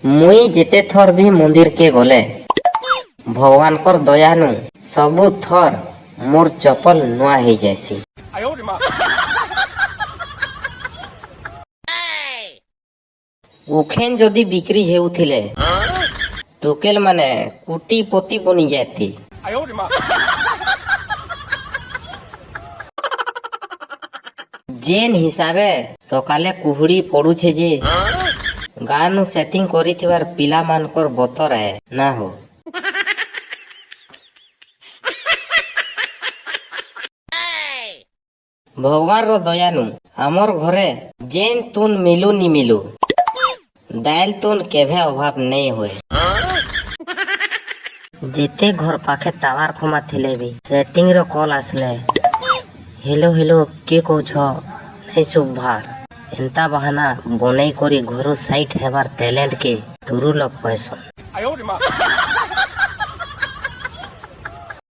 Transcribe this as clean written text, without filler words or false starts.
मुई जेते थर भी मंदिर के गले भगवान कर दयानु सबु थर मोर चपल नुआ हो जासी। उखेन जदि बिक्री हेउथिले टोकेल माने कोटी पति बनी जाती। जेन हिसाबे सकाले कुहुड़ी पड़ुछे जे गानु सेटिंग करिथिबार पिला मानकर बतर है ना हो। भगवान रो दयानु हमर घरे जेन तुन मिलू नी मिलू दाल तुन केभे अभाव नहीं हुए। जेते घर पाखे टावर कमा थिले भी सेटिंग रो कॉल आसले हेलो हेलो के कौछ नहीं सुभार एंता बहाना बनै करी घरो साइट हेबार टैलेंट के टुरु लोग कहसन।